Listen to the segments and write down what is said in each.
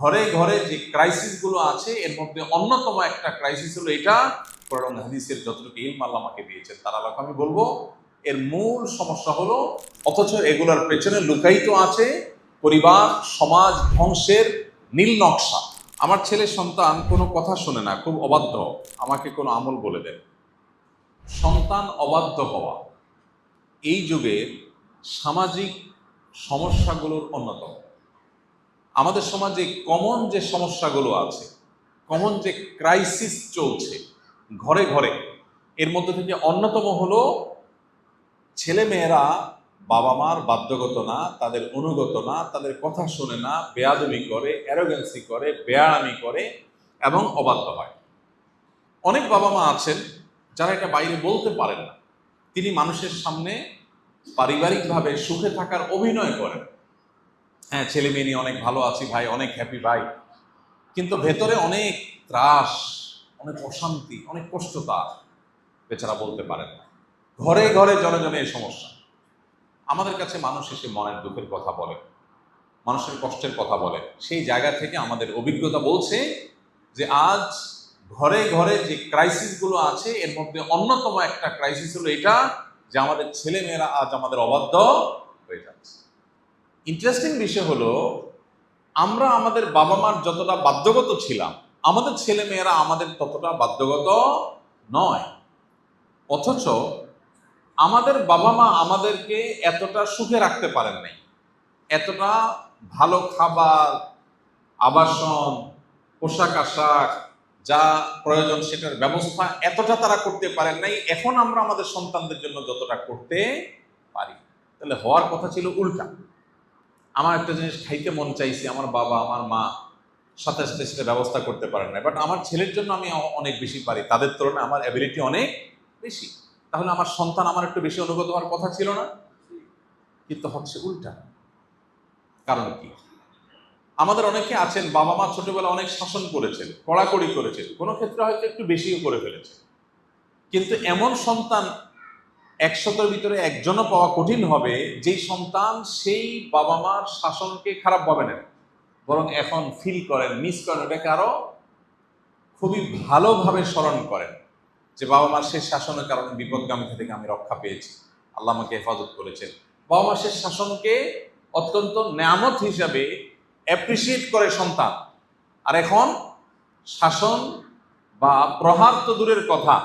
ঘরে ঘরে যে ক্রাইসিসগুলো আছে এর মধ্যে অন্যতম একটা ক্রাইসিস হলো এটা। কোরআন হাদিসের যতটুকু ইলম আল্লাহ আমাকে দিয়েছেন তার আলোকে আমি বলবো এর মূল সমস্যা হলো, অথচ এগুলোর পেছনে লুকায়িত আছে পরিবার সমাজ ধ্বংসের নীল নকশা। আমার ছেলে সন্তান কোনো কথা শোনে না, খুব অবাধ্য, আমাকে কোনো আমল বলে দেন। সন্তান অবাধ্য হওয়া এই যুগের সামাজিক সমস্যাগুলোর অন্যতম। আমাদের সমাজে কমন যে সমস্যাগুলো আছে, কমন যে ক্রাইসিস চলছে ঘরে ঘরে, এর মধ্যে থেকে অন্যতম হলো ছেলে মেয়েরা বাবা মার বাধ্যগত না, তাদের অনুগত না, তাদের কথা শোনে না, বেয়াদবি করে, অ্যারোগেন্সি করে, বেয়ারামি করে এবং অবাধ্য হয়। অনেক বাবা মা আছেন যারা এটা বাইরে বলতে পারেন না, তিনি মানুষের সামনে পারিবারিকভাবে সুখে থাকার অভিনয় করেন। হ্যাঁ, ছেলে মেয়ে নিয়ে অনেক ভালো আছি ভাই, অনেক হ্যাপি ভাই, কিন্তু ভেতরে অনেক ত্রাস, অনেক অশান্তি, অনেক কষ্ট তার, বেচারা বলতে পারেন না। ঘরে ঘরে জনে জনে এই সমস্যা। আমাদের কাছে মানুষ এসে মনের দুঃখের কথা বলে, মানুষের কষ্টের কথা বলে, সেই জায়গা থেকে আমাদের অভিজ্ঞতা বলছে যে আজ ঘরে ঘরে যে ক্রাইসিসগুলো আছে এর মধ্যে অন্যতম একটা ক্রাইসিস হলো এটা যে আমাদের ছেলে মেয়েরা আজ আমাদের অবাধ্য হয়ে যাচ্ছে। ইন্টারেস্টিং বিষয় হলো, আমরা আমাদের বাবা মার যতটা বাধ্যগত ছিলাম, আমাদের ছেলে মেয়েরা আমাদের ততটা বাধ্যগত নয়। অথচ আমাদের বাবা মা আমাদেরকে এতটা সুখে রাখতে পারেন নাই, এতটা ভালো খাবার, আবাসন, পোশাক আশাক যা প্রয়োজন সেটার ব্যবস্থা এতটা তারা করতে পারেন নাই এখন আমরা আমাদের সন্তানদের জন্য যতটা করতে পারি। তাহলে হওয়ার কথা ছিল উল্টা। আমার একটা জিনিস খাইতে মন চাইছে, আমার বাবা আমার মা সাথে সাথে সেটা ব্যবস্থা করতে পারেন না, বাট আমার ছেলের জন্য আমি অনেক বেশি পারি, তাদের তুলনায় আমার অ্যাবিলিটি অনেক বেশি। তাহলে আমার সন্তান আমার একটু বেশি অনুগত হওয়ার কথা ছিল না? কিন্তু হচ্ছে উল্টা। কারণ কি? আমাদের অনেকে আছেন বাবা মা ছোটবেলা অনেক শাসন করেছেন, কড়াকড়ি করেছেন, কোনো ক্ষেত্রে হয়তো একটু বেশিও করে ফেলেছে, কিন্তু এমন সন্তান 100-এর ভিতরে একজনও পাওয়া কঠিন হবে যেই সন্তান সেই বাবা মার শাসনকে খারাপ ভাবে নেন, বরং এখন ফিল করেন, মিস করেন, ওটাকে আরো খুবই ভালোভাবে স্মরণ করেন যে বাবা মার শেষ শাসনের কারণে বিপদগামী থেকে আমি রক্ষা পেয়েছি, আল্লাহ আমাকে হেফাজত করেছেন। বাবা মার শেষ শাসনকে অত্যন্ত নেয়ামত হিসাবে অ্যাপ্রিসিয়েট করে সন্তান। আর এখন শাসন বা প্রহার তো দূরের কথা,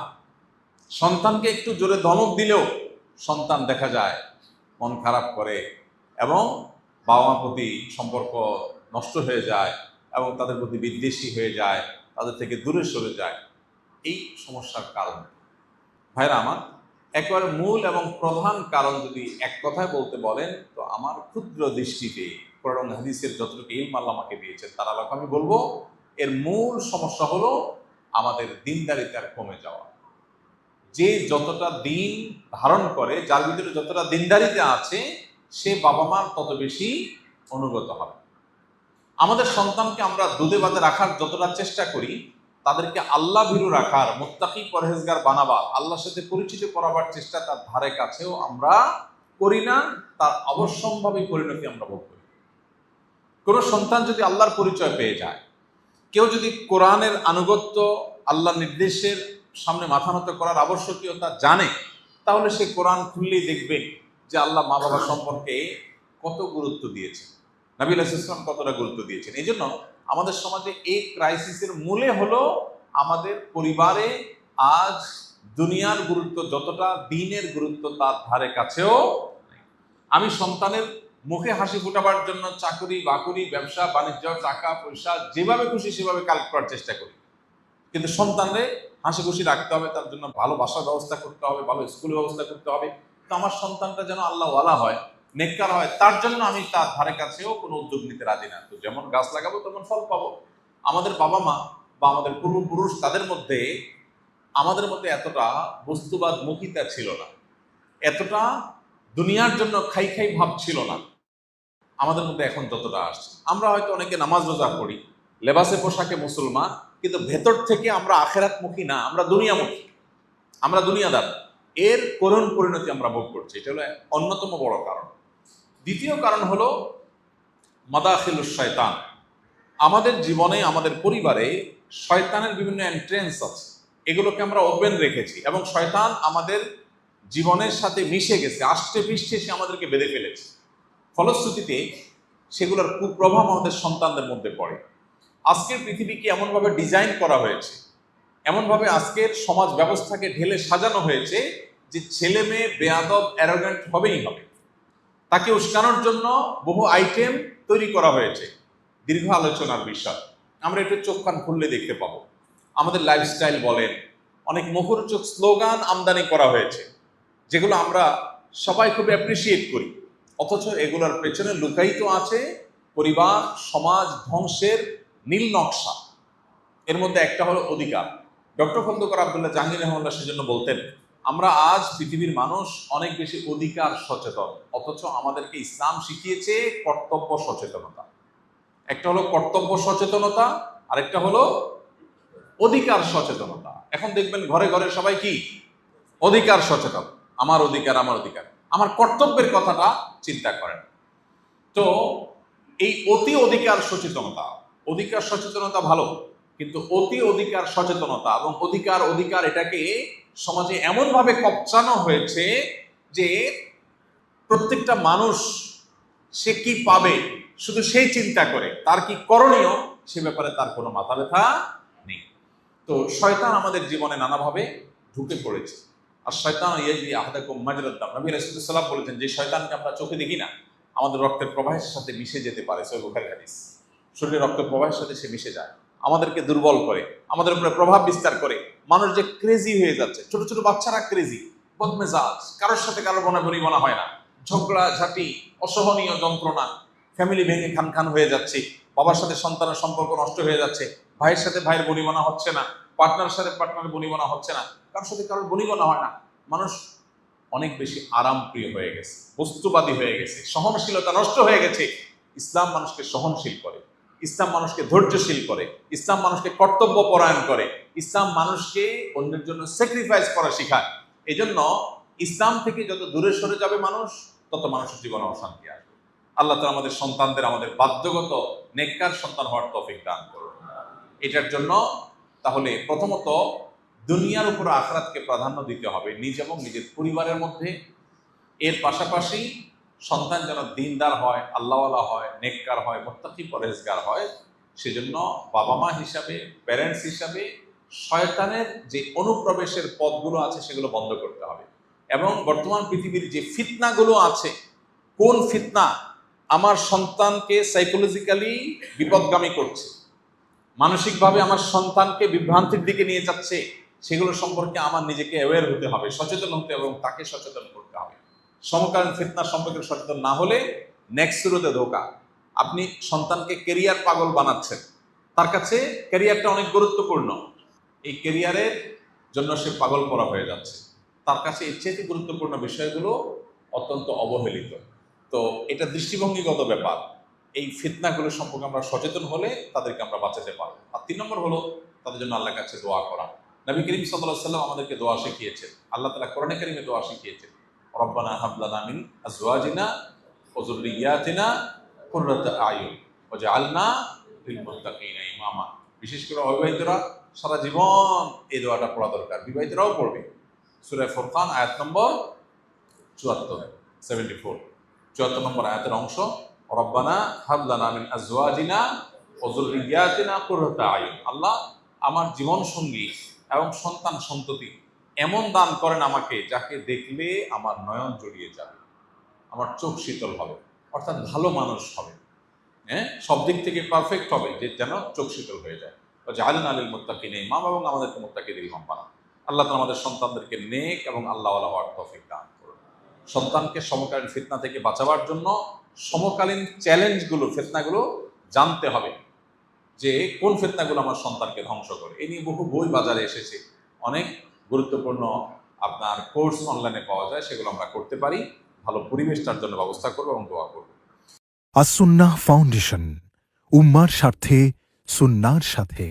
সন্তানকে একটু জোরে ধমক দিলেও সন্তান দেখা যায় মন খারাপ করে এবং বাবা মার প্রতি সম্পর্ক নষ্ট হয়ে যায় এবং তাদের প্রতি বিদ্বেষী হয়ে যায়, তাদের থেকে দূরে সরে যায়। এই সমস্যার কারণ ভাইরা আমার, একেবারে মূল এবং প্রধান কারণ যদি এক কথায় বলতে বলেন তো আমার ক্ষুদ্র দৃষ্টিতে কোরআন হাদিসের যতটুকু ইলম আল্লাহ আমাকে দিয়েছেন তার আলোকে আমি বলবো এর মূল সমস্যা হলো আমাদের দিনদারিতার কমে যাওয়া। যে যতটা দিন ধারণ করে, যার ভিতরে যতটা দিনদারিতা আছে, সে বাবা মার তত বেশি অনুগত হবে। আমাদের সন্তানকে আমরা দুধে ভাতে রাখার যতটা চেষ্টা করি, তাদেরকে আল্লাহ ভীরু রাখার, মুত্তাকি পরহেজগার বানাবার, আল্লাহর সাথে পরিচিত করাবার চেষ্টা তার ধারে কাছেও আমরা করি না। তার অবশ্যম্ভাবী পরিণতি আমরা ভোগ করি। কোনো সন্তান যদি আল্লাহর পরিচয় পেয়ে যায়, কেউ যদি কোরআনের আনুগত্য, আল্লাহর নির্দেশের সামনে মাথা নত করার আবশ্যকীয়তা জানে, তাহলে সে কোরআন খুললেই দেখবে যে আল্লাহ মা বাবা সম্পর্কে কত গুরুত্ব দিয়েছেন, নবী আলাইহিস সালাম কতটা গুরুত্ব দিয়েছেন। এই জন্য আমাদের সমাজে এই ক্রাইসিসের মূলে হলো আমাদের পরিবারে আজ দুনিয়ার গুরুত্ব যতটা, দিনের গুরুত্ব তার ধারে কাছেও নেই। আমি সন্তানের মুখে হাসি ফোটাবার জন্য চাকরি বাকরি, ব্যবসা বাণিজ্য, টাকা পয়সা যেভাবে খুশি সেভাবে কালেক্ট করার চেষ্টা করি, কিন্তু সন্তানরে হাসি খুশি রাখতে হবে, তার জন্য ভালো বাসার ব্যবস্থা করতে হবে, ভালো স্কুলের ব্যবস্থা করতে হবে। তো আমার সন্তানটা যেন আল্লাহওয়ালা হয়, নেককার হয়, তার জন্য আমি তার ধারে কাছেও কোনো উদ্যোগ নিতে রাজি না। তো যেমন গাছ লাগাবো তেমন ফল পাবো। আমাদের বাবা মা বা আমাদের পূর্বপুরুষ, তাদের মধ্যে আমাদের মধ্যে এতটা বস্তুবাদ মুখিতা ছিল না, এতটা দুনিয়ার জন্য খাই খাই ভাব ছিল না আমাদের মধ্যে এখন যতটা আসছে। আমরা হয়তো অনেকে নামাজ রোজা করি, লেবাসে পোশাকে মুসলমান, কিন্তু ভেতর থেকে আমরা আখেরাতমুখী না, আমরা দুনিয়ামুখী, আমরা দুনিয়াদার। এর করুণ পরিণতি আমরা ভোগ করছি। এটা হলো অন্যতম বড় কারণ। দ্বিতীয় কারণ হলো মাদাখিলুশ শয়তান, আমাদের জীবনে, আমাদের পরিবারে শয়তানের বিভিন্ন এন্ট্রেন্স আছে, এগুলোকে আমরা ওপেন রেখেছি এবং শয়তান আমাদের জীবনের সাথে মিশে গেছে, আষ্টে পৃষ্ঠে সে আমাদেরকে বেঁধে ফেলেছে। ফলশ্রুতিতে সেগুলোর কুপ্রভাব আমাদের সন্তানদের মধ্যে পড়ে। আজকের পৃথিবীকে এমনভাবে ডিজাইন করা হয়েছে, এমনভাবে আজকের সমাজ ব্যবস্থাকে ঢেলে সাজানো হয়েছে যে ছেলে মেয়ে বেয়াদব অ্যারোগ্যান্ট হবেই হবে। তাকে উস্কানোর জন্য বহু আইটেম তৈরি করা হয়েছে, দীর্ঘ আলোচনার বিষয়। আমরা একটু চোখ কান খুললে দেখতে পাবো। আমাদের লাইফস্টাইল বলেন, অনেক মুখরোচক স্লোগান আমদানি করা হয়েছে, যেগুলো আমরা সবাই খুব অ্যাপ্রিসিয়েট করি, অথচ এগুলোর পেছনে লুকায়িত আছে পরিবার সমাজ ধ্বংসের নীল নকশা। এর মধ্যে একটা হলো অধিকার। ডক্টর খন্দকার আব্দুল্লাহ জাহাঙ্গীর রহমাল্লাহ সেজন্য বলতেন, আমরা আজ পৃথিবীর মানুষ অনেক বেশি অধিকার সচেতন, অথচ আমাদেরকে ইসলাম শিখিয়েছে কর্তব্য সচেতনতা। একটা হলো কর্তব্য সচেতনতা, আরেকটা হলো অধিকার সচেতনতা। এখন দেখবেন ঘরে ঘরে সবাই কি অধিকার সচেতন, আমার অধিকার, আমার অধিকার, আমার কর্তব্যের কথাটা চিন্তা করেন। তো এই অতি অধিকার সচেতনতা, অধিকার সচেতনতা ভালো, কিন্তু অতি অধিকার সচেতনতা এবং অধিকার অধিকার এটাকে সমাজে এমনভাবে কপচানো হয়েছে যে প্রত্যেকটা মানুষ সে কি পাবে শুধু সেই চিন্তা করে, তার কি করণীয় সে ব্যাপারে তার কোনো মাথা ব্যথা নেই। তো শয়তান আমাদের জীবনে নানাভাবে ঢুকে পড়েছে। আর শয়তান ইয়াজরি আহাদাকুম মাজরাদ দাম, নবী রাসূলুল্লাহ সাল্লাল্লাহু আলাইহি ওয়াসাল্লাম বলেছেন যে শয়তানকে আমরা চোখে দেখি না, আমাদের রক্তের প্রবাহের সাথে মিশে যেতে পারে। সহিহ বুখারী হাদিস। শরীরের রক্তের প্রবাহের সাথে সে মিশে যায়, আমাদেরকে দুর্বল করে, আমাদের উপরে প্রভাব বিস্তার করে। মানুষ যে ক্রেজি হয়ে যাচ্ছে, ছোট ছোট বাচ্চারা ক্রেজি, বদমেজাজ, কারোর সাথে কারোর বনা হয় না, ঝগড়া ঝাঁটি, অসহনীয় যন্ত্রণা, ফ্যামিলি ভেঙে খান খান হয়ে যাচ্ছে, বাবার সাথে সন্তানের সম্পর্ক নষ্ট হয়ে যাচ্ছে, ভাইয়ের সাথে ভাইয়ের বনিবনা হচ্ছে না, পার্টনার সাথে পার্টনার বনিবনা হচ্ছে না, কারোর সাথে কারোর বনিবনা হয় না। মানুষ অনেক বেশি আরাম প্রিয় হয়ে গেছে, বস্তুবাদী হয়ে গেছে, সহনশীলতা নষ্ট হয়ে গেছে। ইসলাম মানুষকে সহনশীল করে, ইসলাম মানুষকে ধৈর্যশীল করে, ইসলাম মানুষকে কর্তব্য পরায়ণ করে, ইসলাম মানুষকে অন্যের জন্য স্যাক্রিফাইস করা শেখায়। এই জন্য ইসলাম থেকে যত দূরে সরে যাবে মানুষ, তত মানুষের জীবনে অশান্তি আসবে। আল্লাহ তাআলা আমাদের সন্তানদের আমাদের বাধ্যগত নেককার সন্তান হওয়ার তৌফিক দান করুন। এটার জন্য তাহলে প্রথমত দুনিয়ার উপর আখিরাতকে প্রাধান্য দিতে হবে নিজ এবং নিজের পরিবারের মধ্যে। এর পাশাপাশি সন্তান যেন দিনদার হয়, আল্লাহওয়ালা হয়, নেককার হয়, মুত্তাকি পরহেজগার হয়। সেজন্য বাবা মা হিসাবে, প্যারেন্টস হিসাবে শয়তানের যে অনুপ্রবেশের পথগুলো আছে সেগুলো বন্ধ করতে হবে। এবং বর্তমান পৃথিবীর যে ফিতনাগুলো আছে, কোন ফিতনা আমার সন্তানকে সাইকোলজিক্যালি বিপদগামী করছে, মানসিকভাবে আমার সন্তানকে বিভ্রান্তির দিকে নিয়ে যাচ্ছে, সেগুলো সম্পর্কে আমার নিজেকে অ্যাওয়্যার হতে হবে, সচেতন হতে হবে এবং তাকে সচেতন করতে হবে। সমকালীন ফিতনা সম্পর্কে সচেতন না হলে নেক্সট শুরুতে ধোকা। আপনি সন্তানকে কেরিয়ার পাগল বানাচ্ছেন, তার কাছে ক্যারিয়ারটা অনেক গুরুত্বপূর্ণ, এই ক্যারিয়ারের জন্য সে পাগল করা হয়ে যাচ্ছে, তার কাছে এর চেয়ে গুরুত্বপূর্ণ বিষয়গুলো অত্যন্ত অবহেলিত। তো এটা দৃষ্টিভঙ্গিগত ব্যাপার। এই ফিতনাগুলো সম্পর্কে আমরা সচেতন হলে তাদেরকে আমরা বাঁচাতে পারবো। আর 3 নম্বর হলো তাদের জন্য আল্লাহর কাছে দোয়া করা। নবী করিম সাল্লাল্লাহু আলাইহি ওয়াসাল্লাম আমাদেরকে দোয়া শিখিয়েছেন, আল্লাহ তাআলা কোরআনে কারিমে দোয়া শিখিয়েছেন, রব্বানা হাব লানা মিন আজওয়াজিনা ওয়া যুররিয়াতিনা কুররাতা আয়ুন ওয়াজআলনা লিল মুত্তাকিনা ইমামা। বিশেষ করে অবিবাহিতরা সারা জীবন এই দোয়াটা পড়া দরকার, বিবাহিতরাও পড়বে। সূরা ফুরকান আয়াত নম্বর 74 নম্বর আয়াতের অংশ, রব্বানা হাব লানা মিন আজওয়াজিনা ওয়া যুররিয়াতিনা কুররাতা আয়ুন। আল্লাহ আমার জীবন সঙ্গী এবং সন্তান সন্ততি এমন দান করেন আমাকে, যাকে দেখলে আমার নয়ন জড়িয়ে যাবে, আমার চোখ শীতল হবে, অর্থাৎ ভালো মানুষ হবে, হ্যাঁ, সব দিক থেকে পারফেক্ট হবে, যে যেন চোখ শীতল হয়ে যায়। ওয়াজআলনা লিল মুত্তাকিনা ইমামা, এবং আমাদেরকে মুত্তাকিদের ইমাম বানান। আল্লাহ তাআলা আমাদের সন্তানদেরকে নেক এবং আল্লাহওয়ালা হওয়ার তৌফিক দান করুন। সন্তানকে সমকালীন ফিতনা থেকে বাঁচাবার জন্য সমকালীন চ্যালেঞ্জগুলো, ফিতনাগুলো জানতে হবে, যে কোন ফিতনাগুলো আমার সন্তানকে ধ্বংস করে। এই নিয়ে বহু বই বাজারে এসেছে, অনেক গুরুত্বপূর্ণ আপনার কোর্স অনলাইনে পাওয়া যায়, সেগুলো আমরা করতে পারি। ভালো পরিবেশটার জন্য ব্যবস্থা করবো এবং দোয়া করবো। আস-সুন্নাহ ফাউন্ডেশন, উম্মার স্বার্থে সুন্নাহর সাথে।